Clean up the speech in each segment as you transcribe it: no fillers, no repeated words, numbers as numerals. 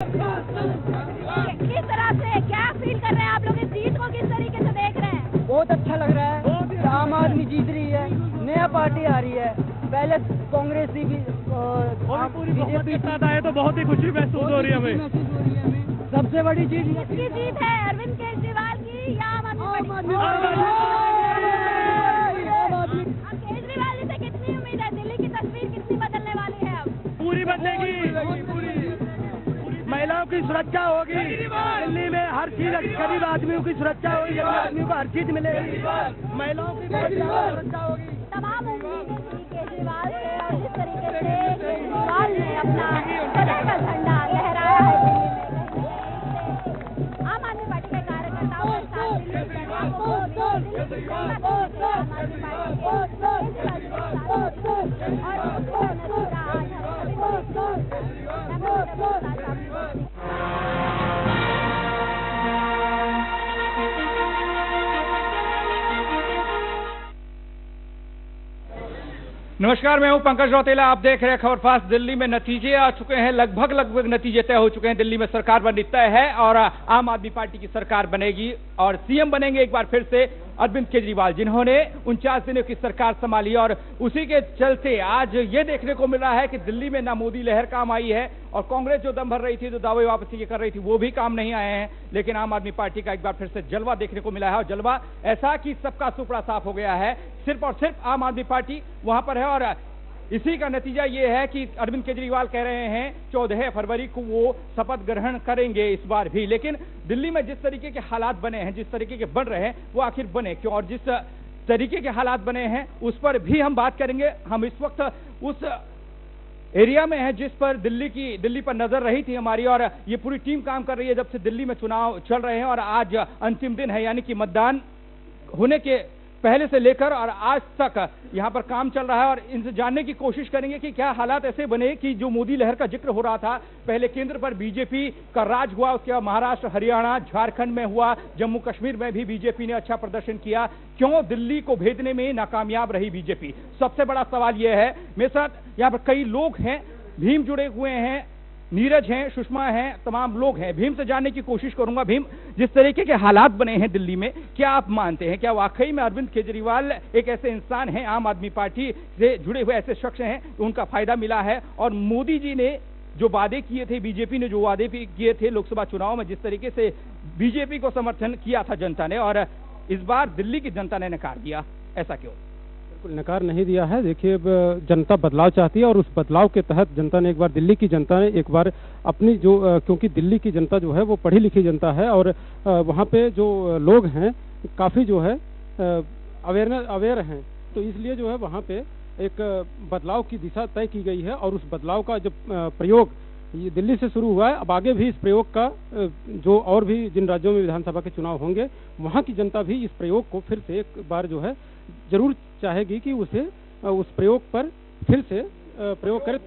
किस तरह से क्या फील कर रहे हैं आप लोग, इस जीत को किस तरीके से देख रहे हैं? बहुत अच्छा लग रहा है। आम आदमी जीत रही है, नया पार्टी आ रही है। पहले कांग्रेस भी बीजेपी साथ आए तो बहुत ही खुशी महसूस हो रही है हमें। सबसे बड़ी चीज किसकी जीत है, अरविंद केजरीवाल की या आम आदमी पार्टी? अब केजरीवाल जी से कितनी उम्मीद है? दिल्ली की तस्वीर कितनी बदलने वाली है? अब पूरी बदलेगी। महिलाओं की सुरक्षा होगी दिल्ली में, हर चीज गरीब आदमियों की सुरक्षा होगी, गरीब आदमियों को हर चीज मिलेगी, महिलाओं की सुरक्षा होगी। तमाम उम्मीदें थी केजरीवाल से, और जिस तरीके से केजरीवाल ने अपना कलर का झंडा लहराया है दिल्ली में, आम आदमी पार्टी के कार्यकर्ताओं के साथ दिल्ली की जनता को आम आदमी पार्टी के केजरीवाल जी के साथ और उसको नतीजा आज नमस्कार, मैं हूं पंकज रौतेला। आप देख रहे हैं खबर फास्ट। दिल्ली में नतीजे आ चुके हैं, लगभग नतीजे तय हो चुके हैं। दिल्ली में सरकार बननी तय है और आम आदमी पार्टी की सरकार बनेगी और सीएम बनेंगे एक बार फिर से अरविंद केजरीवाल, जिन्होंने 49 दिनों की सरकार संभाली। और उसी के चलते आज ये देखने को मिल रहा है कि दिल्ली में ना मोदी लहर काम आई है और कांग्रेस जो दम भर रही थी, जो दावे वापसी कर रही थी, वो भी काम नहीं आए हैं। लेकिन आम आदमी पार्टी का एक बार फिर से जलवा देखने को मिला है और जलवा ऐसा कि सबका सुपड़ा साफ हो गया है। सिर्फ और सिर्फ आम आदमी पार्टी वहां पर है और इसी का नतीजा ये है कि अरविंद केजरीवाल कह रहे हैं 14 फरवरी को वो शपथ ग्रहण करेंगे इस बार भी। लेकिन दिल्ली में जिस तरीके के हालात बने हैं, जिस तरीके के बन रहे हैं, वो आखिर बने क्यों, और जिस तरीके के हालात बने हैं उस पर भी हम बात करेंगे। हम इस वक्त उस एरिया में है जिस पर दिल्ली पर नजर रही थी हमारी, और ये पूरी टीम काम कर रही है जब से दिल्ली में चुनाव चल रहे हैं और आज अंतिम दिन है, यानी कि मतदान होने के पहले से लेकर और आज तक यहां पर काम चल रहा है। और इनसे जानने की कोशिश करेंगे कि क्या हालात ऐसे बने कि जो मोदी लहर का जिक्र हो रहा था, पहले केंद्र पर बीजेपी का राज हुआ, उसके बाद महाराष्ट्र, हरियाणा, झारखंड में हुआ, जम्मू कश्मीर में भी बीजेपी ने अच्छा प्रदर्शन किया, क्यों दिल्ली को भेजने में नाकामयाब रही बीजेपी? सबसे बड़ा सवाल यह है। मेरे साथ यहाँ पर कई लोग हैं, भीम जुड़े हुए हैं, नीरज हैं, सुषमा हैं, तमाम लोग हैं। भीम से जानने की कोशिश करूंगा। भीम, जिस तरीके के हालात बने हैं दिल्ली में, क्या आप मानते हैं, क्या वाकई में अरविंद केजरीवाल एक ऐसे इंसान हैं, आम आदमी पार्टी से जुड़े हुए ऐसे शख्स हैं, उनका फायदा मिला है? और मोदी जी ने जो वादे किए थे, बीजेपी ने जो वादे किए थे लोकसभा चुनाव में, जिस तरीके से बीजेपी को समर्थन किया था जनता ने, और इस बार दिल्ली की जनता ने नकार दिया, ऐसा क्यों? बिल्कुल नकार नहीं दिया है। देखिए, जनता बदलाव चाहती है और उस बदलाव के तहत जनता ने एक बार, दिल्ली की जनता ने एक बार अपनी जो, क्योंकि दिल्ली की जनता जो है वो पढ़ी लिखी जनता है और वहाँ पे जो लोग हैं काफ़ी जो है अवेयर हैं, तो इसलिए जो है वहाँ पे एक बदलाव की दिशा तय की गई है। और उस बदलाव का जो प्रयोग ये दिल्ली से शुरू हुआ है, अब आगे भी इस प्रयोग का जो और भी जिन राज्यों में विधानसभा के चुनाव होंगे, वहाँ की जनता भी इस प्रयोग को फिर से एक बार जो है जरूर चाहेगी कि उसे उस प्रयोग पर फिर से प्रयोग करे।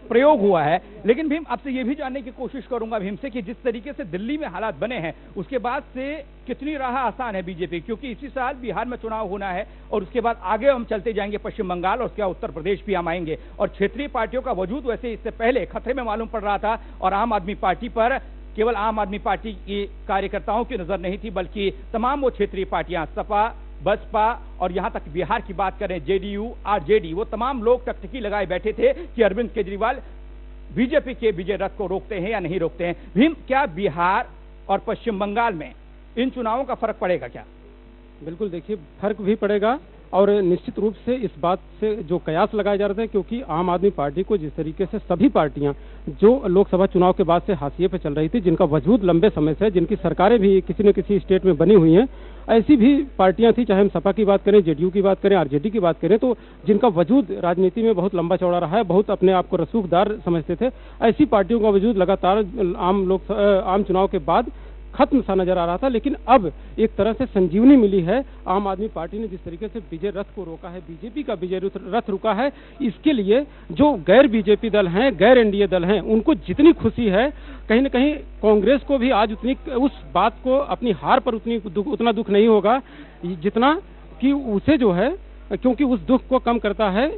प्रयोग हुआ है। लेकिन भीम, आपसे ये भी जानने की कोशिश करूंगा भीम से कि जिस तरीके से दिल्ली में हालात बने हैं, उसके बाद से कितनी राह आसान है बीजेपी? क्योंकि इसी साल बिहार में चुनाव होना है और उसके बाद आगे हम चलते जाएंगे पश्चिम बंगाल और उसके बाद उत्तर प्रदेश भी हम आएंगे, और क्षेत्रीय पार्टियों का वजूद वैसे इससे पहले खतरे में मालूम पड़ रहा था। और आम आदमी पार्टी पर केवल आम आदमी पार्टी की कार्यकर्ताओं की नजर नहीं थी, बल्कि तमाम वो क्षेत्रीय पार्टियां, सपा, बसपा और यहां तक बिहार की बात करें जेडीयू, आरजेडी, वो तमाम लोग टकटकी लगाए बैठे थे कि अरविंद केजरीवाल बीजेपी के विजय रथ को रोकते हैं या नहीं रोकते हैं। भीम, क्या बिहार और पश्चिम बंगाल में इन चुनावों का फर्क पड़ेगा क्या? बिल्कुल, देखिए फर्क भी पड़ेगा और निश्चित रूप से इस बात से जो कयास लगाए जा रहे थे, क्योंकि आम आदमी पार्टी को जिस तरीके से सभी पार्टियां जो लोकसभा चुनाव के बाद से हाशिए पे चल रही थी, जिनका वजूद लंबे समय से, जिनकी सरकारें भी किसी न किसी स्टेट में बनी हुई हैं, ऐसी भी पार्टियां थी, चाहे हम सपा की बात करें, जेडीयू की बात करें, आरजेडी की बात करें, तो जिनका वजूद राजनीति में बहुत लंबा चौड़ा रहा है, बहुत अपने आप को रसूखदार समझते थे, ऐसी पार्टियों का वजूद लगातार आम चुनाव के बाद खत्म सा नजर आ रहा था। लेकिन अब एक तरह से संजीवनी मिली है। आम आदमी पार्टी ने जिस तरीके से विजय रथ को रोका है, बीजेपी का विजय रथ रुका है, इसके लिए जो गैर बीजेपी दल हैं, गैर एनडीए दल हैं, उनको जितनी खुशी है, कहीं न कहीं कांग्रेस को भी आज उतनी, उस बात को, अपनी हार पर उतना दुख नहीं होगा जितना कि उसे जो है, क्योंकि उस दुख को कम करता है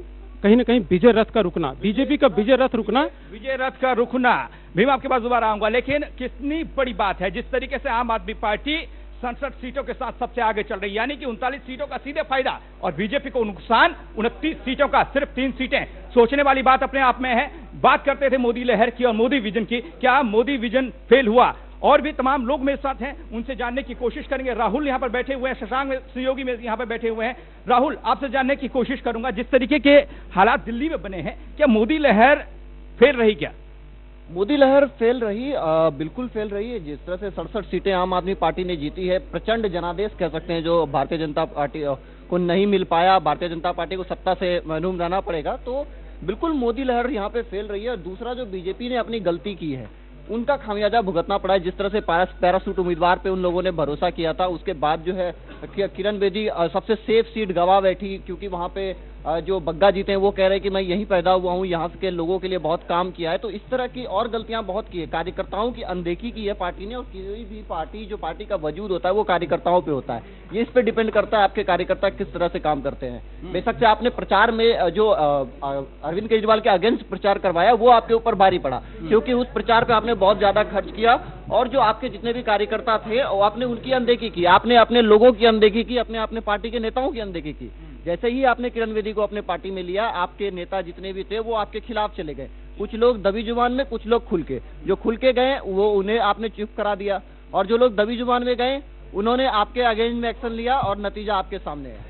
कहीं न कहीं विजय रथ का रुकना, बीजेपी का विजय रथ रुकना। विजय रथ का रुकना। भीम आपके पास दोबारा आऊंगा, लेकिन कितनी बड़ी बात है जिस तरीके से आम आदमी पार्टी 67 सीटों के साथ सबसे आगे चल रही है, यानी कि 39 सीटों का सीधे फायदा और बीजेपी को नुकसान 29 सीटों का, सिर्फ 3 सीटें। सोचने वाली बात अपने आप में है। बात करते थे मोदी लहर की और मोदी विजन की, क्या मोदी विजन फेल हुआ? और भी तमाम लोग मेरे साथ हैं, उनसे जानने की कोशिश करेंगे। राहुल यहाँ पर बैठे हुए हैं, शशांक सहयोगी में यहाँ पर बैठे हुए हैं। राहुल, आपसे जानने की कोशिश करूंगा, जिस तरीके के हालात दिल्ली में बने हैं, क्या मोदी लहर फेल रही? क्या मोदी लहर फेल रही? बिल्कुल फेल रही है। जिस तरह से 67 सीटें आम आदमी पार्टी ने जीती है, प्रचंड जनादेश कह सकते हैं, जो भारतीय जनता पार्टी को नहीं मिल पाया। भारतीय जनता पार्टी को सत्ता से महरूम रहना पड़ेगा, तो बिल्कुल मोदी लहर यहाँ पे फेल रही है। और दूसरा, जो बीजेपी ने अपनी गलती की है उनका खामियाजा भुगतना पड़ा है। जिस तरह से पैरासूट उम्मीदवार पे उन लोगों ने भरोसा किया था, उसके बाद जो है किरण बेदी सबसे सेफ सीट गवा बैठी, क्योंकि वहां पे जो बग्गा जीते हैं वो कह रहे हैं कि मैं यहीं पैदा हुआ हूं, यहाँ के लोगों के लिए बहुत काम किया है। तो इस तरह की और गलतियां बहुत की है। कार्यकर्ताओं की अनदेखी की है पार्टी ने, और कोई भी पार्टी, जो पार्टी का वजूद होता है वो कार्यकर्ताओं पे होता है। ये इस पे डिपेंड करता है आपके कार्यकर्ता किस तरह से काम करते हैं। बेशक से आपने प्रचार में जो अरविंद केजरीवाल के अगेंस्ट प्रचार करवाया वो आपके ऊपर भारी पड़ा, क्योंकि उस प्रचार पे आपने बहुत ज्यादा खर्च किया, और जो आपके जितने भी कार्यकर्ता थे वो आपने उनकी अनदेखी की, आपने अपने लोगों की अनदेखी की, अपने पार्टी के नेताओं की अनदेखी की। जैसे ही आपने किरण बेदी को अपने पार्टी में लिया, आपके नेता जितने भी थे वो आपके खिलाफ चले गए। कुछ लोग दबी जुबान में, कुछ लोग खुल के। जो खुल के गए वो उन्हें आपने चुप करा दिया, और जो लोग दबी जुबान में गए उन्होंने आपके अगेंस्ट में एक्शन लिया, और नतीजा आपके सामने है।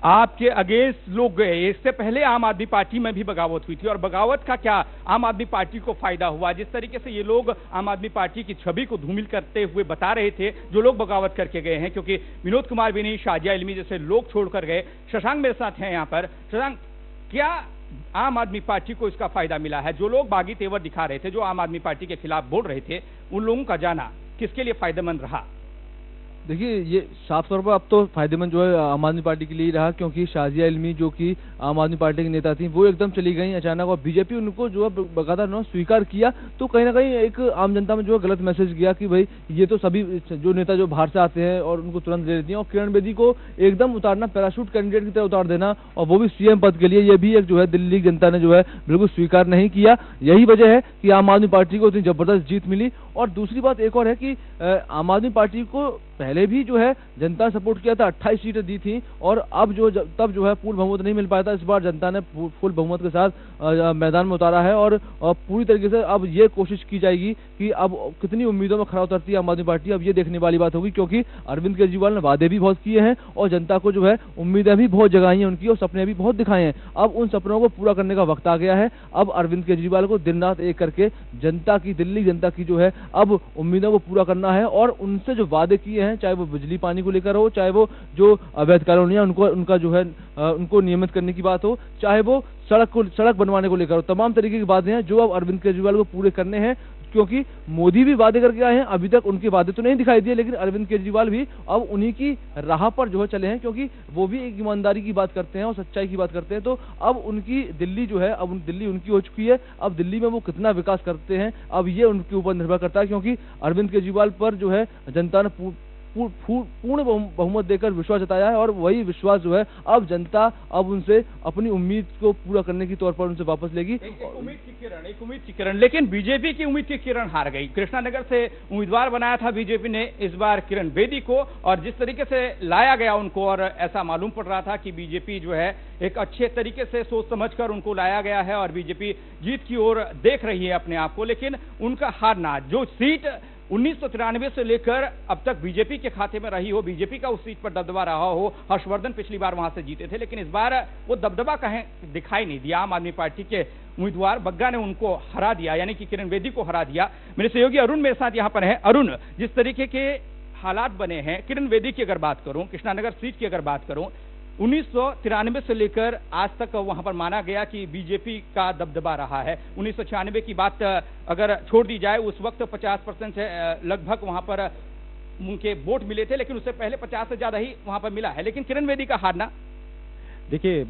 आपके अगेंस्ट लोग गए। इससे पहले आम आदमी पार्टी में भी बगावत हुई थी, और बगावत का क्या आम आदमी पार्टी को फायदा हुआ? जिस तरीके से ये लोग आम आदमी पार्टी की छवि को धूमिल करते हुए बता रहे थे, जो लोग बगावत करके गए हैं, क्योंकि विनोद कुमार बिनी, शाजिया इल्मी जैसे लोग छोड़कर गए। शशांक मेरे साथ हैं यहाँ पर। शशांक, क्या आम आदमी पार्टी को इसका फायदा मिला है? जो लोग बागी तेवर दिखा रहे थे, जो आम आदमी पार्टी के खिलाफ बोल रहे थे, उन लोगों का जाना किसके लिए फायदेमंद रहा? देखिए, ये साफ तौर पर अब तो फायदेमंद जो है आम आदमी पार्टी के लिए रहा, क्योंकि शाजिया इल्मी जो कि आम आदमी पार्टी की नेता थी वो एकदम चली गई अचानक, और बीजेपी उनको जो है बकायदा न स्वीकार किया। तो कहीं ना कहीं एक आम जनता में जो है गलत मैसेज गया कि भाई ये तो सभी जो नेता जो बाहर से आते हैं और उनको तुरंत ले लेती हैं, और किरण बेदी को एकदम उतारना, पैराशूट कैंडिडेट की तरह उतार देना, और वो भी सीएम पद के लिए, ये भी एक जो है दिल्ली जनता ने जो है बिल्कुल स्वीकार नहीं किया। यही वजह है कि आम आदमी पार्टी को इतनी जबरदस्त जीत मिली। और दूसरी बात एक और है कि आम आदमी पार्टी को पहले भी जो है जनता सपोर्ट किया था, 28 सीटें दी थी, और अब जो तब जो है पूर्ण बहुमत नहीं मिल पाया था। इस बार जनता ने फुल बहुमत के साथ मैदान में उतारा है, और पूरी तरीके से अब ये कोशिश की जाएगी कि अब कितनी उम्मीदों में खरा उतरती है आम आदमी पार्टी, अब ये देखने वाली बात होगी। क्योंकि अरविंद केजरीवाल ने वादे भी बहुत किए हैं, और जनता को जो है उम्मीदें भी बहुत जगाई हैं उनकी, और सपने भी बहुत दिखाए हैं। अब उन सपनों को पूरा करने का वक्त आ गया है। अब अरविंद केजरीवाल को दिन रात एक करके जनता की, दिल्ली जनता की जो है अब उम्मीदों को पूरा करना है, और उनसे जो वादे किए हैं, चाहे वो बिजली पानी को लेकर हो, चाहे वो जो अवैध कॉलोनियां उनका जो है उनको नियमित करने की बात हो, चाहे वो सड़क बनवाने को लेकर हो, तमाम तरीके की बातें हैं जो अब अरविंद केजरीवाल को पूरे करने हैं। क्योंकि मोदी भी वादे करके आए हैं, अभी तक उनके वादे तो नहीं दिखाई दिए, लेकिन अरविंद केजरीवाल भी अब उन्हीं की राह पर जो है चले हैं, क्योंकि वो भी एक ईमानदारी की बात करते हैं और सच्चाई की बात करते हैं। तो अब उनकी दिल्ली जो है, अब दिल्ली उनकी हो चुकी है। अब दिल्ली में वो कितना विकास करते हैं, अब ये उनके ऊपर निर्भर करता है, क्योंकि अरविंद केजरीवाल पर जो है जनता ने पूर्ण बहुमत देकर विश्वास जताया है, और वही विश्वास जो है अब जनता अब उनसे अपनी उम्मीद को पूरा करने की तौर पर उनसे वापस लेगी। एक उम्मीद की किरण, लेकिन बीजेपी की उम्मीद की किरण हार गई। कृष्णानगर से उम्मीदवार बनाया था बीजेपी ने इस बार किरण बेदी को, और जिस तरीके से लाया गया उनको, और ऐसा मालूम पड़ रहा था कि बीजेपी जो है एक अच्छे तरीके से सोच समझकर उनको लाया गया है, और बीजेपी जीत की ओर देख रही है अपने आप को। लेकिन उनका हारना, जो सीट 1993 से लेकर अब तक बीजेपी के खाते में रही हो, बीजेपी का उस सीट पर दबदबा रहा हो, हर्षवर्धन पिछली बार वहां से जीते थे, लेकिन इस बार वो दबदबा कहीं दिखाई नहीं दिया। आम आदमी पार्टी के उम्मीदवार बग्गा ने उनको हरा दिया, यानी कि किरण बेदी को हरा दिया। मेरे सहयोगी अरुण मेरे साथ यहाँ पर है। अरुण, जिस तरीके के हालात बने हैं, किरण बेदी की अगर बात करूं, कृष्णानगर सीट की अगर बात करूं, 1993 से लेकर आज तक वहां पर माना गया कि बीजेपी का दबदबा रहा है। 1996 की बात अगर छोड़ दी जाए, उस वक्त 50% से लगभग वहां पर उनके वोट मिले थे, लेकिन उससे पहले 50 से ज्यादा ही वहां पर मिला है। लेकिन किरण बेदी का हारना, देखिए,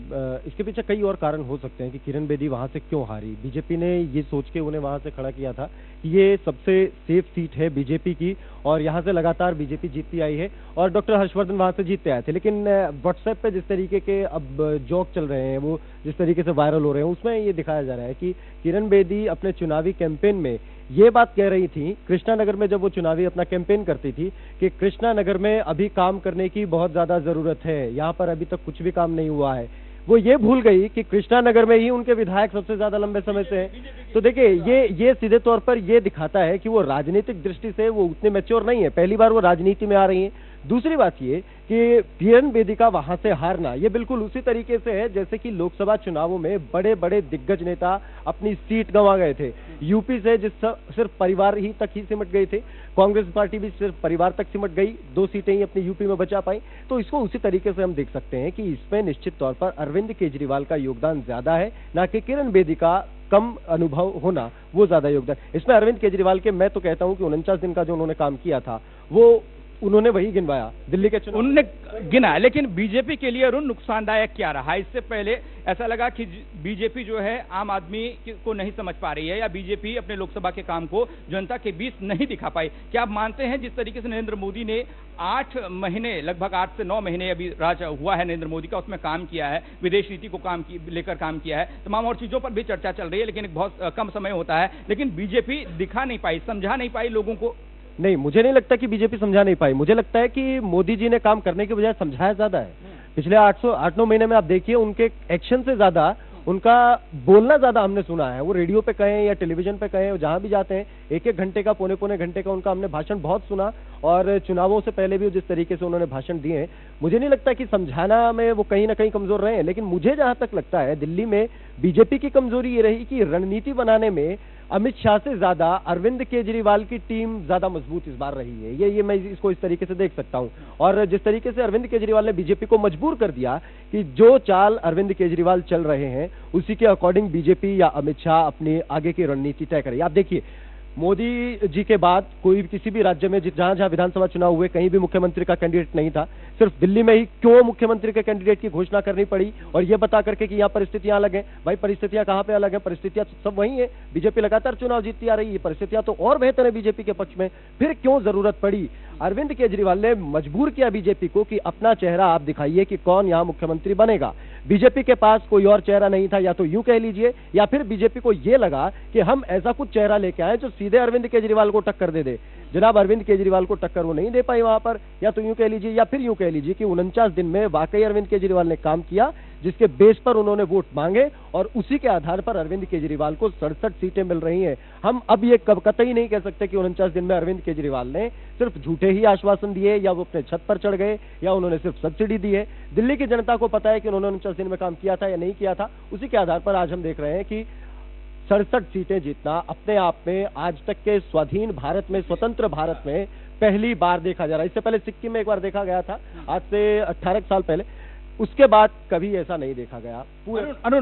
इसके पीछे कई और कारण हो सकते हैं कि किरण बेदी वहां से क्यों हारी। बीजेपी ने ये सोच के उन्हें वहां से खड़ा किया था कि ये सबसे सेफ सीट है बीजेपी की और यहाँ से लगातार बीजेपी जीतती आई है और डॉक्टर हर्षवर्धन वहां से जीतते आए थे। लेकिन व्हाट्सएप पे जिस तरीके के अब जोक चल रहे हैं, वो जिस तरीके से वायरल हो रहे हैं, उसमें ये दिखाया जा रहा है कि किरण बेदी अपने चुनावी कैंपेन में ये बात कह रही थी कृष्णानगर में, जब वो चुनावी अपना कैंपेन करती थी, कि कृष्णानगर में अभी काम करने की बहुत ज्यादा जरूरत है, यहाँ पर अभी तक कुछ भी काम नहीं हुआ है। वो ये भूल गई कि कृष्णानगर में ही उनके विधायक सबसे ज्यादा लंबे समय से हैं। तो देखिए, ये सीधे तौर पर ये दिखाता है कि वो राजनीतिक दृष्टि से वो उतने मैच्योर नहीं है। पहली बार वो राजनीति में आ रही हैं। दूसरी बात ये कि किरण बेदी का वहां से हारना ये बिल्कुल उसी तरीके से है जैसे कि लोकसभा चुनावों में बड़े बड़े दिग्गज नेता अपनी सीट गंवा गए थे। यूपी से सिर्फ परिवार ही तक ही सिमट गए थे, कांग्रेस पार्टी भी सिर्फ परिवार तक सिमट गई, 2 सीटें ही अपनी यूपी में बचा पाई। तो इसको उसी तरीके से हम देख सकते हैं कि इसमें निश्चित तौर पर अरविंद केजरीवाल का योगदान ज्यादा है, ना कि किरण बेदी का कम अनुभव होना वो ज्यादा योगदान। इसमें अरविंद केजरीवाल के, मैं तो कहता हूं कि 49 दिन का जो उन्होंने काम किया था वो उन्होंने वही गिनवाया दिल्ली के चुनाव, उन्होंने गिना। लेकिन बीजेपी के लिए अरुण नुकसानदायक क्या रहा? इससे पहले ऐसा लगा कि बीजेपी जो है आम आदमी को नहीं समझ पा रही है या बीजेपी अपने लोकसभा के काम को जनता के बीच नहीं दिखा पाई। क्या आप मानते हैं जिस तरीके से नरेंद्र मोदी ने 8 महीने, लगभग 8 से 9 महीने अभी राज हुआ है नरेंद्र मोदी का, उसमें काम किया है, विदेश नीति को लेकर काम किया है, तमाम और चीजों पर भी चर्चा चल रही है, लेकिन एक बहुत कम समय होता है, लेकिन बीजेपी दिखा नहीं पाई, समझा नहीं पाई लोगों को? नहीं, मुझे नहीं लगता कि बीजेपी समझा नहीं पाई। मुझे लगता है कि मोदी जी ने काम करने के बजाय समझाया ज्यादा है। पिछले 8-9 महीने में आप देखिए, उनके एक्शन से ज्यादा उनका बोलना ज्यादा हमने सुना है। वो रेडियो पे कहें या टेलीविजन पे कहें, जहां भी जाते हैं 1-1 घंटे का, पौने घंटे का उनका हमने भाषण बहुत सुना। और चुनावों से पहले भी जिस तरीके से उन्होंने भाषण दिए हैं, मुझे नहीं लगता कि समझाना में वो कहीं ना कहीं कमजोर रहे हैं। लेकिन मुझे जहां तक लगता है दिल्ली में बीजेपी की कमजोरी ये रही कि रणनीति बनाने में अमित शाह से ज्यादा अरविंद केजरीवाल की टीम ज्यादा मजबूत इस बार रही है। ये मैं इसको इस तरीके से देख सकता हूं। और जिस तरीके से अरविंद केजरीवाल ने बीजेपी को मजबूर कर दिया कि जो चाल अरविंद केजरीवाल चल रहे हैं उसी के अकॉर्डिंग बीजेपी या अमित शाह अपनी आगे की रणनीति तय करे। आप देखिए, मोदी जी के बाद कोई किसी भी राज्य में जहां जहां विधानसभा चुनाव हुए, कहीं भी मुख्यमंत्री का कैंडिडेट नहीं था। सिर्फ दिल्ली में ही क्यों मुख्यमंत्री के कैंडिडेट की घोषणा करनी पड़ी और ये बता करके कि यहाँ परिस्थितियां अलग हैं। भाई, परिस्थितियां कहां पे अलग हैं? परिस्थितियां सब वही है। बीजेपी लगातार चुनाव जीतती आ रही है, परिस्थितियां तो और बेहतर है बीजेपी के पक्ष में। फिर क्यों जरूरत पड़ी? अरविंद केजरीवाल ने मजबूर किया बीजेपी को कि अपना चेहरा आप दिखाइए कि कौन यहाँ मुख्यमंत्री बनेगा। बीजेपी के पास कोई और चेहरा नहीं था, या तो यूं कह लीजिए, या फिर बीजेपी को यह लगा कि हम ऐसा कुछ चेहरा लेके आए जो सीधे अरविंद केजरीवाल को टक्कर दे दे। जनाब, अरविंद केजरीवाल को टक्कर वो नहीं दे पाई वहां पर। या तो यूं कह लीजिए या फिर यूं कह लीजिए कि 49 दिन में वाकई अरविंद केजरीवाल ने काम किया, जिसके बेस पर उन्होंने वोट मांगे और उसी के आधार पर अरविंद केजरीवाल को 67 सीटें मिल रही हैं। हम अब ये कतई नहीं कह सकते कि 49 दिन में अरविंद केजरीवाल ने सिर्फ झूठे ही आश्वासन दिए या वो अपने छत पर चढ़ गए या उन्होंने सिर्फ सब्सिडी दी है। दिल्ली की जनता को पता है कि उन्होंने 49 दिन में काम किया था या नहीं किया था। उसी के आधार पर आज हम देख रहे हैं कि 67 सीटें जीतना अपने आप में आज तक के स्वाधीन भारत में, स्वतंत्र भारत में पहली बार देखा जा रहा है। इससे पहले सिक्किम में एक बार देखा गया था, आज से 18 साल पहले। उसके बाद कभी ऐसा नहीं देखा गया। पूरे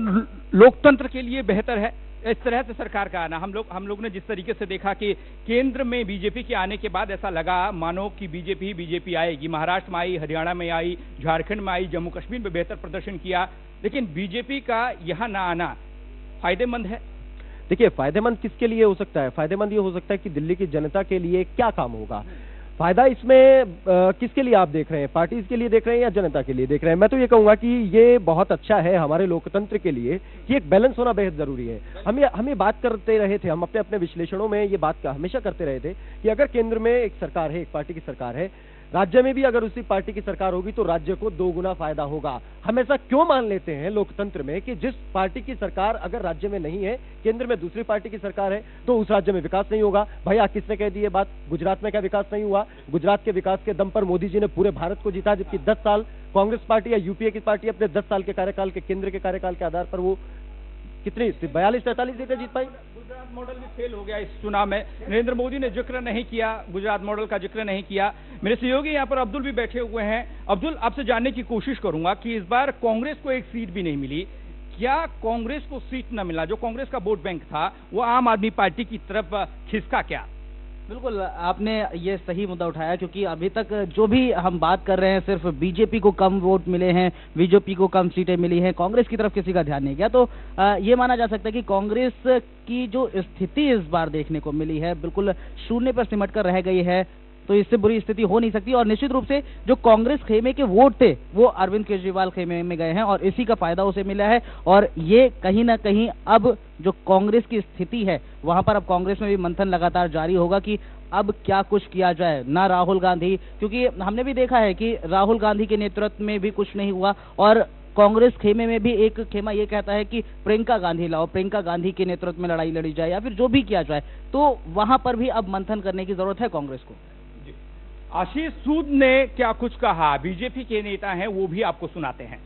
लोकतंत्र के लिए बेहतर है इस तरह से सरकार का आना। हम लोग ने जिस तरीके से देखा कि केंद्र में बीजेपी के आने के बाद ऐसा लगा मानो कि बीजेपी आएगी। महाराष्ट्र में आई, हरियाणा में आई, झारखंड में आई, जम्मू कश्मीर में बेहतर प्रदर्शन किया, लेकिन बीजेपी का यहाँ ना आना फायदेमंद है। देखिए, फायदेमंद किसके लिए हो सकता है? फायदेमंद ये हो सकता है कि दिल्ली की जनता के लिए क्या काम होगा। फायदा इसमें किसके लिए आप देख रहे हैं? पार्टीज के लिए देख रहे हैं या जनता के लिए देख रहे हैं? मैं तो ये कहूंगा कि ये बहुत अच्छा है हमारे लोकतंत्र के लिए कि एक बैलेंस होना बेहद जरूरी है। हम ये बात करते रहे थे, हम अपने विश्लेषणों में ये बात हमेशा करते रहे थे कि अगर केंद्र में एक सरकार है, एक पार्टी की सरकार है, राज्य में भी अगर उसी पार्टी की सरकार होगी तो राज्य को 2 गुना फायदा होगा। हम ऐसा क्यों मान लेते हैं लोकतंत्र में कि जिस पार्टी की सरकार अगर राज्य में नहीं है, केंद्र में दूसरी पार्टी की सरकार है, तो उस राज्य में विकास नहीं होगा। भैया, किसने कह दी ये बात? गुजरात में क्या विकास नहीं हुआ? गुजरात के विकास के दम पर मोदी जी ने पूरे भारत को जीता, जबकि 10 साल कांग्रेस पार्टी या यूपीए की पार्टी अपने 10 साल के कार्यकाल के, केंद्र के कार्यकाल के आधार पर वो कितनी 42-43 सीटें जीत पाई। गुजरात मॉडल भी फेल हो गया इस चुनाव में। नरेंद्र मोदी ने जिक्र नहीं किया, गुजरात मॉडल का जिक्र नहीं किया। मेरे सहयोगी यहाँ पर अब्दुल भी बैठे हुए हैं। अब्दुल, आपसे जानने की कोशिश करूंगा कि इस बार कांग्रेस को एक सीट भी नहीं मिली। क्या कांग्रेस को सीट न मिला, जो कांग्रेस का वोट बैंक था, वो आम आदमी पार्टी की तरफ खिसका क्या? बिल्कुल, आपने ये सही मुद्दा उठाया, क्योंकि अभी तक जो भी हम बात कर रहे हैं सिर्फ बीजेपी को कम वोट मिले हैं, बीजेपी को कम सीटें मिली हैं, कांग्रेस की तरफ किसी का ध्यान नहीं गया। तो ये माना जा सकता है कि कांग्रेस की जो स्थिति इस बार देखने को मिली है बिल्कुल शून्य पर सिमट कर रह गई है, तो इससे बुरी स्थिति हो नहीं सकती। और निश्चित रूप से जो कांग्रेस खेमे के वोट थे वो अरविंद केजरीवाल खेमे में गए हैं और इसी का फायदा उसे मिला है। और ये कहीं ना कहीं अब जो कांग्रेस की स्थिति है वहां पर अब कांग्रेस में भी मंथन लगातार जारी होगा कि अब क्या कुछ किया जाए। ना राहुल गांधी, क्योंकि हमने भी देखा है कि राहुल गांधी के नेतृत्व में भी कुछ नहीं हुआ और कांग्रेस खेमे में भी एक खेमा ये कहता है कि प्रियंका गांधी लाओ, प्रियंका गांधी के नेतृत्व में लड़ाई लड़ी जाए या फिर जो भी किया जाए। तो वहां पर भी अब मंथन करने की जरूरत है कांग्रेस को। आशीष सूद ने क्या कुछ कहा, बीजेपी के नेता हैं, वो भी आपको सुनाते हैं।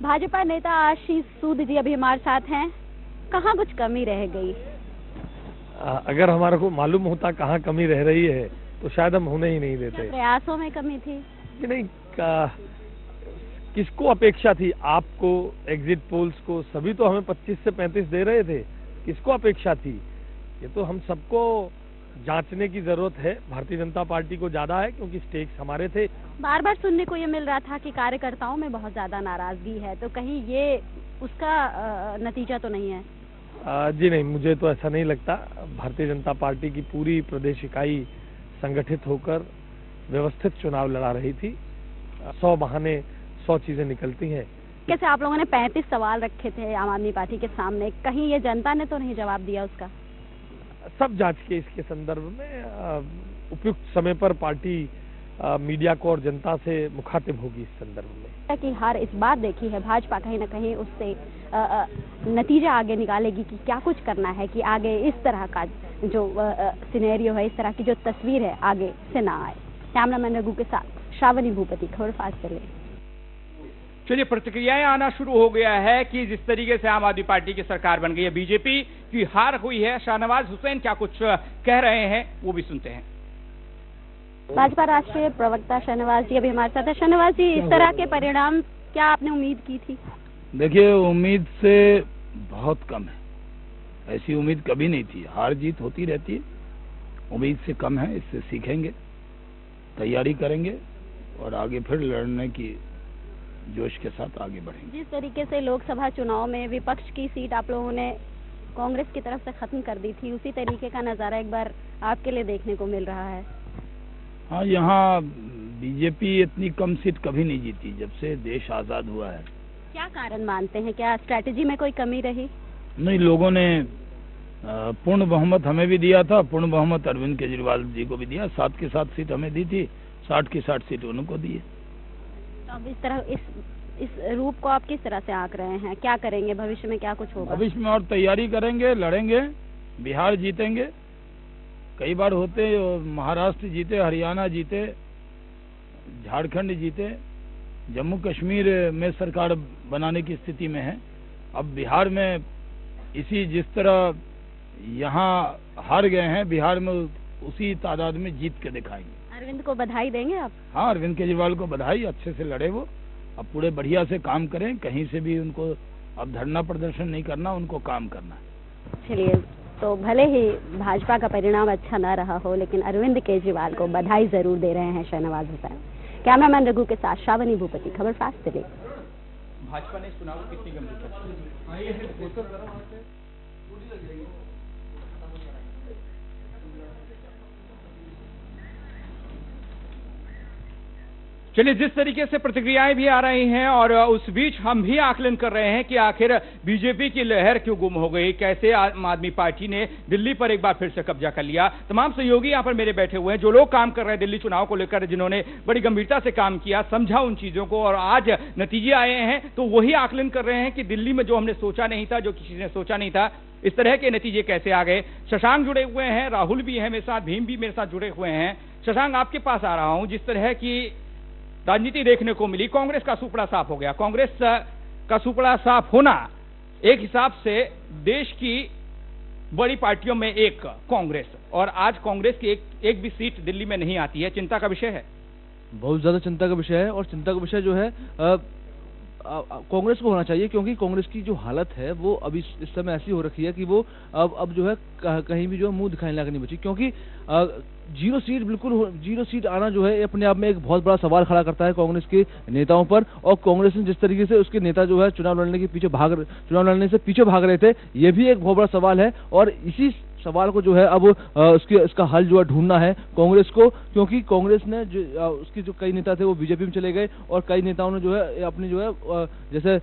भाजपा नेता आशीष सूद जी अभी हमारे साथ हैं। कहाँ कुछ कमी रह गई? अगर हमारे को मालूम होता कहाँ कमी रह रही है तो शायद हम होने ही नहीं देते। प्रयासों में कमी थी कि नहीं? किसको अपेक्षा थी? आपको, एग्जिट पोल्स को, सभी तो हमें 25 से 35 दे रहे थे। किसको अपेक्षा थी? ये तो हम सबको जांचने की जरूरत है। भारतीय जनता पार्टी को ज्यादा है क्योंकि स्टेक्स हमारे थे। बार बार सुनने को ये मिल रहा था कि कार्यकर्ताओं में बहुत ज्यादा नाराजगी है, तो कहीं ये उसका नतीजा तो नहीं है? जी नहीं, मुझे तो ऐसा नहीं लगता। भारतीय जनता पार्टी की पूरी प्रदेश इकाई संगठित होकर व्यवस्थित चुनाव लड़ा रही थी। 100 बहाने 100 चीजें निकलती हैं। कैसे आप लोगों ने 35 सवाल रखे थे आम आदमी पार्टी के सामने, कहीं ये जनता ने तो नहीं जवाब दिया उसका? सब जांच के इसके संदर्भ में उपयुक्त समय पर पार्टी मीडिया को और जनता से मुखातिब होगी इस संदर्भ में। कि हार इस बार देखी है भाजपा कहीं ना कहीं उससे नतीजा आगे निकालेगी कि क्या कुछ करना है कि आगे इस तरह का जो सिनेरियो है, इस तरह की जो तस्वीर है आगे से ना आए। कैमरामैन रघु के साथ श्रावणी भूपति, खबर फास्ट चले। चलिए, प्रतिक्रियाएं आना शुरू हो गया है कि जिस तरीके से आम आदमी पार्टी की सरकार बन गई है, बीजेपी की हार हुई है। शाहनवाज हुसैन क्या कुछ कह रहे हैं वो भी सुनते हैं। भाजपा राष्ट्रीय प्रवक्ता शाहनवाज जी अभी हमारे साथ है। शाहनवाज जी, इस तरह के परिणाम क्या आपने उम्मीद की थी? देखिए, उम्मीद से बहुत कम है। ऐसी उम्मीद कभी नहीं थी। हार जीत होती रहती है, उम्मीद से कम है। इससे सीखेंगे, तैयारी करेंगे और आगे फिर लड़ने की जोश के साथ आगे बढ़ेंगे। जिस तरीके से लोकसभा चुनाव में विपक्ष की सीट आप लोगों ने कांग्रेस की तरफ से खत्म कर दी थी, उसी तरीके का नजारा एक बार आपके लिए देखने को मिल रहा है। हाँ, यहाँ बीजेपी इतनी कम सीट कभी नहीं जीती जब से देश आजाद हुआ है। क्या कारण मानते हैं? क्या स्ट्रैटेजी में कोई कमी रही? नहीं, लोगों ने पूर्ण बहुमत हमें भी दिया था, पूर्ण बहुमत अरविंद केजरीवाल जी को भी दिया। 7 की 7 सीट हमें दी थी, 60 की 60 सीट उनको दी है। तो अब इस तरह इस रूप को आप किस तरह से आंक रहे हैं? क्या करेंगे भविष्य में, क्या कुछ होगा? भविष्य में और तैयारी करेंगे, लड़ेंगे, बिहार जीतेंगे। कई बार होते, महाराष्ट्र जीते, हरियाणा जीते, झारखंड जीते, जम्मू कश्मीर में सरकार बनाने की स्थिति में है। अब बिहार में इसी जिस तरह यहाँ हार गए हैं, बिहार में उसी तादाद में जीत के दिखाएंगे। अरविंद को बधाई देंगे आप? हाँ, अरविंद केजरीवाल को बधाई। अच्छे से लड़े वो, अब पूरे बढ़िया से काम करें। कहीं से भी उनको अब धरना प्रदर्शन नहीं करना, उनको काम करना है। चलिए, तो भले ही भाजपा का परिणाम अच्छा ना रहा हो, लेकिन अरविंद केजरीवाल को बधाई जरूर दे रहे हैं शाहनवाज हुसैन। कैमरामैन रघु के साथ श्रावणी भूपति, खबर फास्ट चले। भाजपा ने चुनाव को कितनी गंभीरता से चलिए, जिस तरीके से प्रतिक्रियाएं भी आ रही हैं और उस बीच हम भी आकलन कर रहे हैं कि आखिर बीजेपी की लहर क्यों गुम हो गई, कैसे आम आदमी पार्टी ने दिल्ली पर एक बार फिर से कब्जा कर लिया। तमाम सहयोगी यहाँ पर मेरे बैठे हुए हैं, जो लोग काम कर रहे हैं दिल्ली चुनाव को लेकर, जिन्होंने बड़ी गंभीरता से काम किया, समझा उन चीजों को और आज नतीजे आए हैं, तो वही आकलन कर रहे हैं कि दिल्ली में जो हमने सोचा नहीं था, जो किसी ने सोचा नहीं था, इस तरह के नतीजे कैसे आ गए। शशांक जुड़े हुए हैं, राहुल भी है मेरे साथ, भीम भी मेरे साथ जुड़े हुए हैं। शशांक, आपके पास आ रहा हूं। जिस तरह की राजनीति देखने को मिली, कांग्रेस का सुपड़ा साफ हो गया। कांग्रेस का सुपड़ा साफ होना एक हिसाब से देश की बड़ी पार्टियों में एक कांग्रेस, और आज कांग्रेस की एक भी सीट दिल्ली में नहीं आती है, चिंता का विषय है। बहुत ज्यादा चिंता का विषय है। और चिंता का विषय जो है, कांग्रेस को होना चाहिए, क्योंकि कांग्रेस की जो हालत है वो अभी इस समय ऐसी हो रखी है कि वो अब जो है कहीं भी जो है मुंह दिखाने लायक नहीं बची, क्योंकि जीरो सीट आना जो है अपने आप में एक बहुत बड़ा सवाल खड़ा करता है कांग्रेस के नेताओं पर। और कांग्रेस ने जिस तरीके से उसके नेता जो है चुनाव लड़ने से पीछे भाग रहे थे, ये भी एक बहुत बड़ा सवाल है। और इसी सवाल को जो है अब इसका हल जो है ढूंढना है कांग्रेस को, क्योंकि कांग्रेस ने उसके जो कई नेता थे वो बीजेपी में चले गए और कई नेताओं ने जो है अपनी जो है जैसे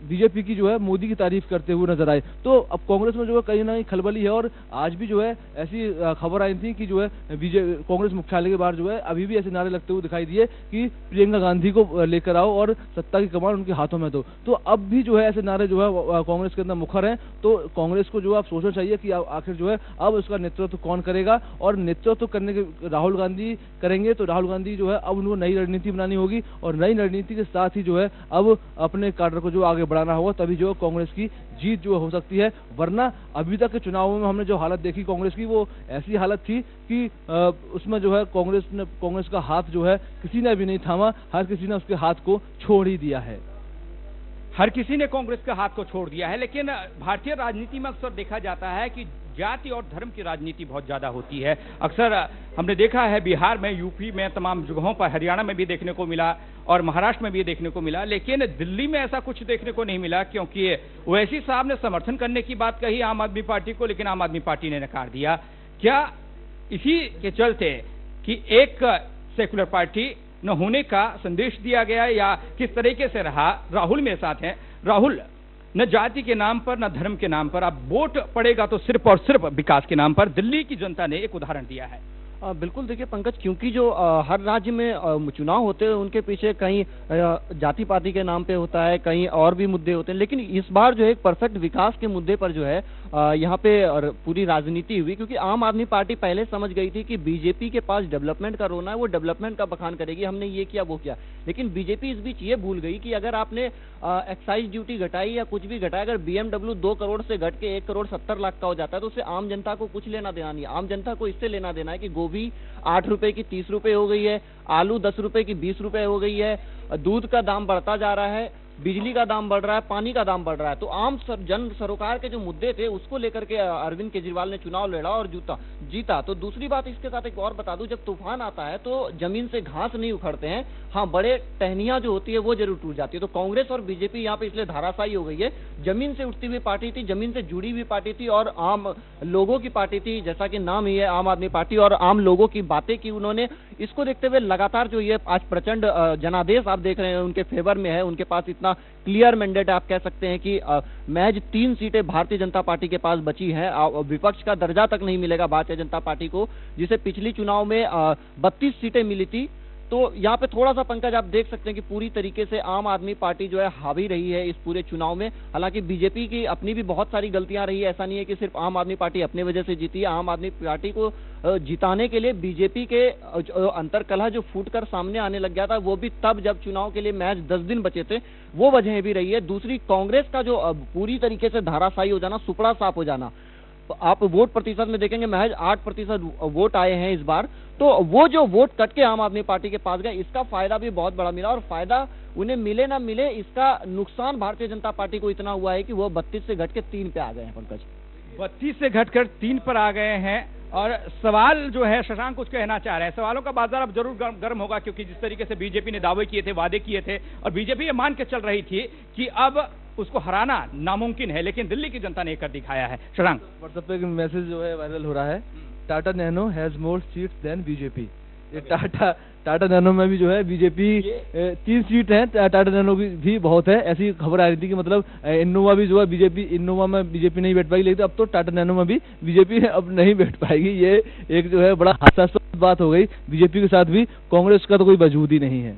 बीजेपी की जो है मोदी की तारीफ करते हुए नजर आए। तो अब कांग्रेस में जो है कहीं ना कहीं खलबली है। और आज भी जो है ऐसी खबर आई थी कि जो है कांग्रेस मुख्यालय के बाहर जो है अभी भी ऐसे नारे लगते हुए दिखाई दिए कि प्रियंका गांधी को लेकर आओ और सत्ता की कमान उनके हाथों में दो। तो अब भी जो है ऐसे नारे जो है कांग्रेस के अंदर मुखर हैं। तो कांग्रेस को जो है सोचना चाहिए कि आखिर जो है अब उसका नेतृत्व कौन करेगा, और नेतृत्व करने के राहुल गांधी करेंगे तो राहुल गांधी जो है अब उनको नई रणनीति बनानी होगी और नई रणनीति के साथ ही जो है अब अपने कार्य को जो आगे बढ़ाना होगा, तभी जो कांग्रेस की जीत जो हो सकती है। वरना अभी तक के चुनावों में हमने जो हालत देखी कांग्रेस की, वो ऐसी हालत थी कि उसमें जो है कांग्रेस का हाथ जो है किसी ने भी नहीं थामा, हर किसी ने उसके हाथ को छोड़ ही दिया है। हर किसी ने कांग्रेस के हाथ को छोड़ दिया है। लेकिन भारतीय राजनीति में अक्सर देखा जाता है कि जाति और धर्म की राजनीति बहुत ज्यादा होती है। अक्सर हमने देखा है बिहार में, यूपी में, तमाम जगहों पर, हरियाणा में भी देखने को मिला और महाराष्ट्र में भी देखने को मिला। लेकिन दिल्ली में ऐसा कुछ देखने को नहीं मिला, क्योंकि ओवैसी साहब ने समर्थन करने की बात कही आम आदमी पार्टी को, लेकिन आम आदमी पार्टी ने नकार दिया। क्या इसी के चलते कि एक सेकुलर पार्टी न होने का संदेश दिया गया, या किस तरीके से रहा? राहुल मेरे साथ हैं। राहुल, न जाति के नाम पर न धर्म के नाम पर अब वोट पड़ेगा तो सिर्फ और सिर्फ विकास के नाम पर। दिल्ली की जनता ने एक उदाहरण दिया है। बिल्कुल, देखिए पंकज, क्योंकि जो हर राज्य में चुनाव होते हैं उनके पीछे कहीं जाति पाति के नाम पे होता है, कहीं और भी मुद्दे होते हैं, लेकिन इस बार जो है एक परफेक्ट विकास के मुद्दे पर जो है यहाँ पे पूरी राजनीति हुई, क्योंकि आम आदमी पार्टी पहले समझ गई थी कि बीजेपी के पास डेवलपमेंट का रोना है, वो डेवलपमेंट का बखान करेगी, हमने ये किया वो किया। लेकिन बीजेपी इस बीच ये भूल गई कि अगर आपने एक्साइज ड्यूटी घटाई या कुछ भी घटाया, अगर BMW 2 करोड़ से घट के 1 करोड़ 70 लाख का हो जाता है तो उससे आम जनता को कुछ लेना देना नहीं है। आम जनता को इससे लेना देना है कि गोभी 8 रुपए की 30 रुपए हो गई है, आलू 10 रुपए की 20 रुपए हो गई है, दूध का दाम बढ़ता जा रहा है, बिजली का दाम बढ़ रहा है, पानी का दाम बढ़ रहा है। तो आम जन सरोकार के जो मुद्दे थे उसको लेकर के अरविंद केजरीवाल ने चुनाव लड़ा और जीता। तो दूसरी बात इसके साथ एक और बता दूं, जब तूफान आता है तो जमीन से घास नहीं उखड़ते हैं, हाँ बड़े टहनियां जो होती है वो जरूर टूट जाती है। तो कांग्रेस और बीजेपी यहाँ पे इसलिए धाराशायी हो गई है। जमीन से उठती हुई पार्टी थी, जमीन से जुड़ी हुई पार्टी थी और आम लोगों की पार्टी थी, जैसा कि नाम ही है आम आदमी पार्टी, और आम लोगों की बातें की उन्होंने। इसको देखते हुए लगातार जो ये आज प्रचंड जनादेश आप देख रहे हैं उनके फेवर में है। उनके पास इतना क्लियर मैंडेट आप कह सकते हैं कि महज 3 सीटें भारतीय जनता पार्टी के पास बची हैं। विपक्ष का दर्जा तक नहीं मिलेगा भारतीय जनता पार्टी को, जिसे पिछली चुनाव में 32 सीटें मिली थी। तो यहाँ पे थोड़ा सा पंकज आप देख सकते हैं कि पूरी तरीके से आम आदमी पार्टी जो है हावी रही है इस पूरे चुनाव में। हालांकि बीजेपी की अपनी भी बहुत सारी गलतियां रही है, ऐसा नहीं है कि सिर्फ आम आदमी पार्टी अपने वजह से जीती है। आम आदमी पार्टी को जिताने के लिए बीजेपी के अंतरकलह जो फूट कर सामने आने लग गया था, वो भी तब जब चुनाव के लिए महज 10 दिन बचे थे, वो वजह भी रही है। दूसरी, कांग्रेस का जो पूरी तरीके से धाराशायी हो जाना, सुपड़ा साफ हो जाना। आप वोट प्रतिशत में देखेंगे महज 8% वोट आए हैं इस बार। तो वो जो वोट कट के आम आदमी पार्टी के पास गए, इसका फायदा भी बहुत बड़ा मिला। और फायदा उन्हें मिले ना मिले, इसका नुकसान भारतीय जनता पार्टी को इतना हुआ है कि वो 32 से घट के 3 पे आ गए हैं पंकज। 32 से घटकर 3 पर आ गए हैं। और सवाल जो है, शशांक कुछ कहना चाह रहे हैं। सवालों का बाजार अब जरूर गर्म होगा, क्योंकि जिस तरीके से बीजेपी ने दावे किए थे, वादे किए थे, और बीजेपी ये मान के चल रही थी कि अब उसको हराना नामुमकिन है, लेकिन दिल्ली की जनता ने कर दिखाया है। शशांक, व्हाट्सएप पे मैसेज जो है वायरल हो रहा है, Tata Nano has more seats than BJP. ये टाटा नैनो में भी जो है बीजेपी 3 सीट है, टाटा नैनो भी बहुत है, ऐसी खबर आ रही थी कि मतलब इनोवा भी जो है बीजेपी, इनोवा में बीजेपी नहीं बैठ पाएगी, लेकिन अब तो टाटा नैनो में भी बीजेपी अब नहीं बैठ पाएगी। ये एक जो है बड़ा हास्यास्पद बात हो गई। बीजेपी के साथ भी कांग्रेस का तो कोई वजूद ही नहीं है।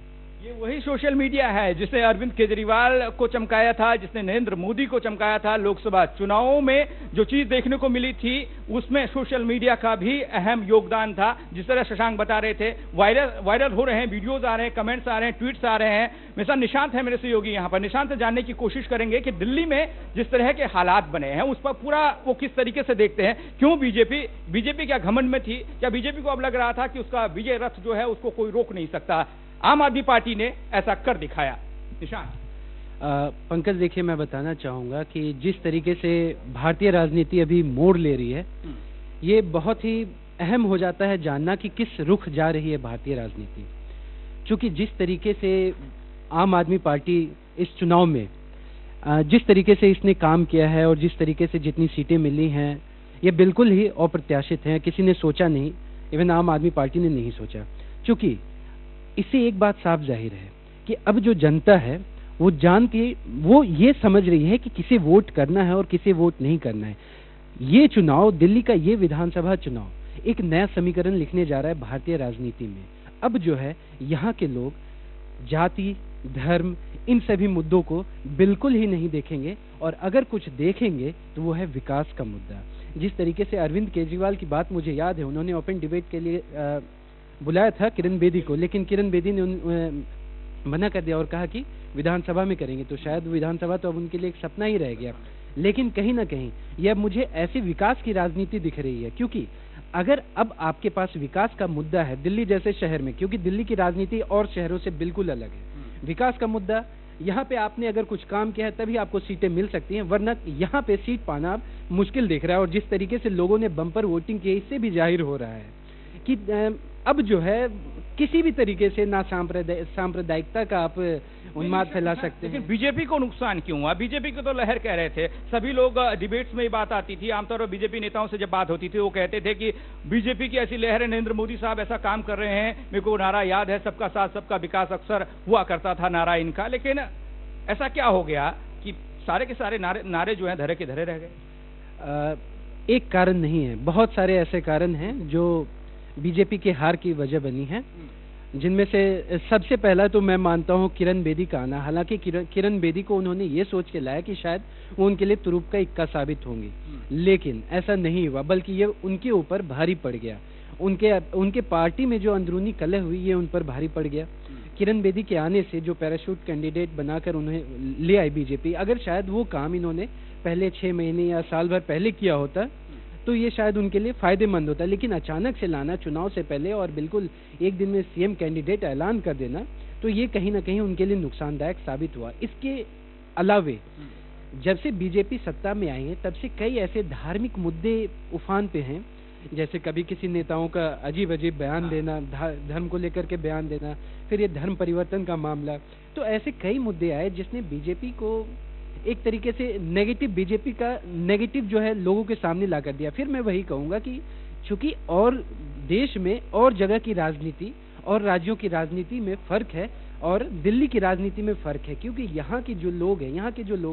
वही सोशल मीडिया है जिसने अरविंद केजरीवाल को चमकाया था, जिसने नरेंद्र मोदी को चमकाया था। लोकसभा चुनावों में जो चीज देखने को मिली थी उसमें सोशल मीडिया का भी अहम योगदान था। जिस तरह शशांक बता रहे थे, वायरल हो रहे हैं, वीडियोज आ रहे हैं, कमेंट्स आ रहे हैं, ट्वीट्स आ रहे हैं। मेरे साथ निशांत है, मेरे सहयोगी यहाँ पर। निशांत से जानने की कोशिश करेंगे कि दिल्ली में जिस तरह के हालात बने हैं उस पर पूरा वो किस तरीके से देखते हैं। क्यों बीजेपी क्या घमंड में थी? क्या बीजेपी को अब लग रहा था कि उसका विजय रथ जो है उसको कोई रोक नहीं सकता? आम आदमी पार्टी ने ऐसा कर दिखाया। निशांत, पंकज देखिए, मैं बताना चाहूँगा कि जिस तरीके से भारतीय राजनीति अभी मोड़ ले रही है, ये बहुत ही अहम हो जाता है जानना कि किस रुख जा रही है भारतीय राजनीति। क्योंकि जिस तरीके से आम आदमी पार्टी इस चुनाव में जिस तरीके से इसने काम किया है और जिस तरीके से जितनी सीटें मिली हैं, ये बिल्कुल ही अप्रत्याशित हैं। किसी ने सोचा नहीं, इवन आम आदमी पार्टी ने नहीं सोचा। क्योंकि इससे एक बात साफ जाहिर है कि अब जो जनता है वो जान के वो ये समझ रही है कि किसे वोट करना है और किसे वोट नहीं करना है। ये चुनाव, दिल्ली का ये विधानसभा चुनाव एक नया समीकरण लिखने जा रहा है भारतीय राजनीति में। अब जो है यहाँ के लोग जाति, धर्म, इन सभी मुद्दों को बिल्कुल ही नहीं देखेंगे, और अगर कुछ देखेंगे तो वो है विकास का मुद्दा। जिस तरीके से अरविंद केजरीवाल की बात मुझे याद है, उन्होंने ओपन डिबेट के लिए बुलाया था किरण बेदी को, लेकिन किरण बेदी ने मना कर दिया और कहा कि विधानसभा में करेंगे। तो शायद विधानसभा तो अब उनके लिए एक सपना ही रह गया। लेकिन कहीं ना कहीं यह मुझे ऐसी विकास की राजनीति दिख रही है, क्योंकि अगर अब आपके पास विकास का मुद्दा है दिल्ली जैसे शहर में, क्योंकि दिल्ली की राजनीति और शहरों से बिल्कुल अलग है। विकास का मुद्दा, यहाँ पे आपने अगर कुछ काम किया है तभी आपको सीटें मिल सकती हैं, वरना यहाँ पे सीट पाना मुश्किल दिख रहा है। और जिस तरीके से लोगों ने बम्पर वोटिंग की, इससे भी जाहिर हो रहा है कि अब जो है किसी भी तरीके से ना सांप्रदायिकता का आप उन्माद फैला सकते हैं। लेकिन बीजेपी को नुकसान क्यों हुआ? बीजेपी को तो लहर कह रहे थे, सभी लोग डिबेट्स में ये बात आती थी, आमतौर पर बीजेपी नेताओं से जब बात होती थी वो कहते थे कि बीजेपी की ऐसी लहर है, नरेंद्र मोदी साहब ऐसा काम कर रहे हैं। मेरे को नारा याद है, सबका साथ सबका विकास अक्सर हुआ करता था नारा इनका। लेकिन ऐसा क्या हो गया कि सारे के सारे नारे जो है धरे के धरे रह गए? एक कारण नहीं है, बहुत सारे ऐसे कारण हैं जो बीजेपी के हार की वजह बनी है, जिनमें से सबसे पहला तो मैं मानता हूं किरण बेदी का आना। हालांकि किरण बेदी को उन्होंने ये सोच के लाया कि शायद वो उनके लिए तुरुप का इक्का साबित होंगी, लेकिन ऐसा नहीं हुआ, बल्कि ये उनके ऊपर भारी पड़ गया। उनके पार्टी में जो अंदरूनी कलह हुई, ये उन पर भारी पड़ गया। किरण बेदी के आने से जो पैराशूट कैंडिडेट बनाकर उन्हें ले आई बीजेपी, अगर शायद वो काम इन्होंने पहले 6 महीने या साल भर पहले किया होता तो ये शायद उनके लिए फायदेमंद होता। लेकिन अचानक से लाना चुनाव से पहले और बिल्कुल एक दिन में सीएम कैंडिडेट ऐलान कर देना, तो ये कहीं ना कहीं उनके लिए नुकसानदायक साबित हुआ। इसके अलावे जब से बीजेपी सत्ता में आई है तब से कई ऐसे धार्मिक मुद्दे उफान पे हैं, जैसे कभी किसी नेताओं का अजीब अजीब बयान देना, धर्म को लेकर के बयान देना, फिर ये धर्म परिवर्तन का मामला। तो ऐसे कई मुद्दे आए जिसने बीजेपी को एक तरीके से नेगेटिव, बीजेपी का नेगेटिव जो है लोगों के सामने ला कर दिया। फिर मैं वही कहूँगा कि चूंकि और देश में और जगह की राजनीति और राज्यों की राजनीति में फ़र्क है और दिल्ली की राजनीति में फ़र्क है, क्योंकि यहाँ के जो लोग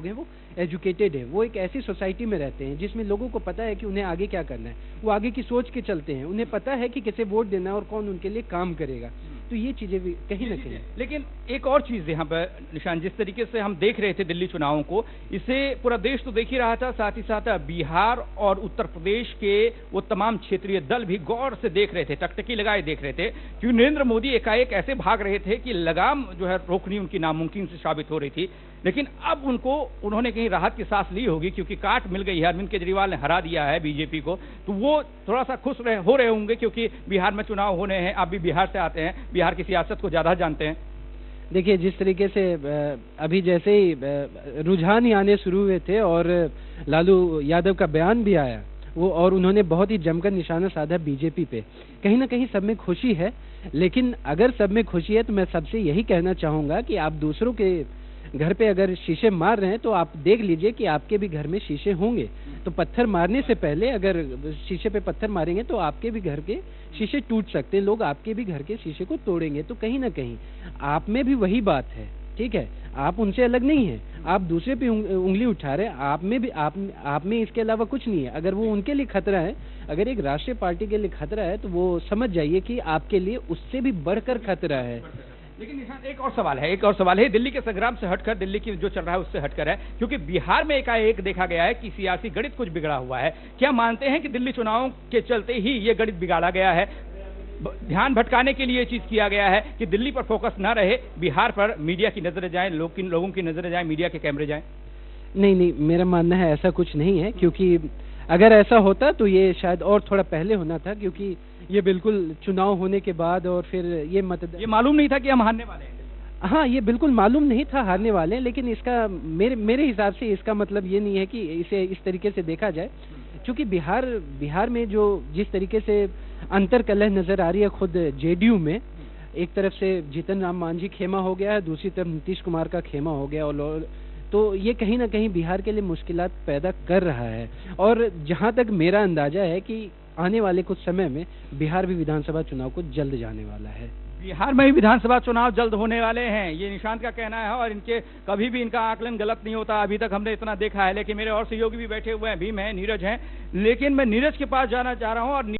हैं वो एजुकेटेड है, वो एक ऐसी सोसाइटी में रहते हैं जिसमें लोगों को पता है कि उन्हें आगे क्या करना है, वो आगे की सोच के चलते हैं, उन्हें पता है कि किसे वोट देना है और कौन उनके लिए काम करेगा। तो ये चीजें भी कहीं ना कहीं। लेकिन एक और चीज यहाँ पर निशान, जिस तरीके से हम देख रहे थे दिल्ली चुनावों को, इसे पूरा देश तो देख ही रहा था, साथ ही साथ बिहार और उत्तर प्रदेश के वो तमाम क्षेत्रीय दल भी गौर से देख रहे थे, टकटकी लगाए देख रहे थे, क्योंकि नरेंद्र मोदी एकाएक ऐसे भाग रहे थे कि लगाम जो है रोकनी उनकी नामुमकिन से साबित हो रही थी। लेकिन अब उन्होंने कहीं राहत की सांस ली होगी, क्योंकि काट मिल गई है, अरविंद केजरीवाल ने हरा दिया है बीजेपी को, तो वो थोड़ा सा खुश हो रहे होंगे, क्योंकि बिहार में चुनाव होने हैं। आप भी बिहार से आते हैं, बिहार की सियासत को ज्यादा जानते हैं। देखिए, जिस तरीके से अभी जैसे ही रुझान ही आने शुरू हुए थे और लालू यादव का बयान भी आया, वो और उन्होंने बहुत ही जमकर निशाना साधा बीजेपी पे, कहीं ना कहीं सब में खुशी है। लेकिन अगर सब में खुशी है तो मैं सबसे यही कहना चाहूँगा कि आप दूसरों के घर पे अगर शीशे मार रहे हैं तो आप देख लीजिए कि आपके भी घर में शीशे होंगे। तो पत्थर मारने से पहले अगर शीशे पे पत्थर मारेंगे तो आपके भी घर के शीशे टूट सकते हैं, लोग आपके भी घर के शीशे को तोड़ेंगे। तो कहीं ना कहीं आप में भी वही बात है, ठीक है, आप उनसे अलग नहीं है, आप दूसरे पे उंगली उठा रहे हैं, आप में भी आप में इसके अलावा कुछ नहीं है। अगर वो उनके लिए खतरा है, अगर एक राष्ट्रीय पार्टी के लिए खतरा है, तो वो समझ जाइए कि आपके लिए उससे भी बढ़कर खतरा है। लेकिन निशान, एक और सवाल है, दिल्ली के संग्राम से हटकर, दिल्ली की जो चल रहा है उससे हटकर है, क्योंकि बिहार में एकाएक देखा गया है कि सियासी गणित कुछ बिगड़ा हुआ है। क्या मानते हैं कि दिल्ली चुनाव के चलते ही ये गणित बिगाड़ा गया है, ध्यान भटकाने के लिए ये चीज किया गया है कि दिल्ली पर फोकस ना रहे, बिहार पर मीडिया की नजरें जाएं, लोगों की नजरें जाएं, मीडिया के कैमरे जाएं? नहीं, मेरा मानना है ऐसा कुछ नहीं है, क्योंकि अगर ऐसा होता तो ये शायद और थोड़ा पहले होना था, क्योंकि ये बिल्कुल चुनाव होने के बाद और फिर ये मालूम नहीं था कि हम हारने वाले हैं। हाँ, ये बिल्कुल मालूम नहीं था हारने वाले हैं, लेकिन इसका मेरे हिसाब से इसका मतलब ये नहीं है कि इसे इस तरीके से देखा जाए, क्योंकि बिहार में जो जिस तरीके से अंतर्कलह नजर आ रही है खुद जेडीयू में, एक तरफ से जीतन राम मांझी खेमा हो गया है, दूसरी तरफ नीतीश कुमार का खेमा हो गया, और तो ये कहीं ना कहीं बिहार के लिए मुश्किलात पैदा कर रहा है। और जहाँ तक मेरा अंदाजा है कि आने वाले कुछ समय में बिहार भी विधानसभा चुनाव को जल्द जाने वाला है। बिहार में ही विधानसभा चुनाव जल्द होने वाले हैं, ये निशांत का कहना है, और इनके कभी भी इनका आकलन गलत नहीं होता, अभी तक हमने इतना देखा है। लेकिन मेरे और सहयोगी भी बैठे हुए हैं, भीम है, नीरज हैं, लेकिन मैं नीरज के पास जाना चाह रहा हूँ। और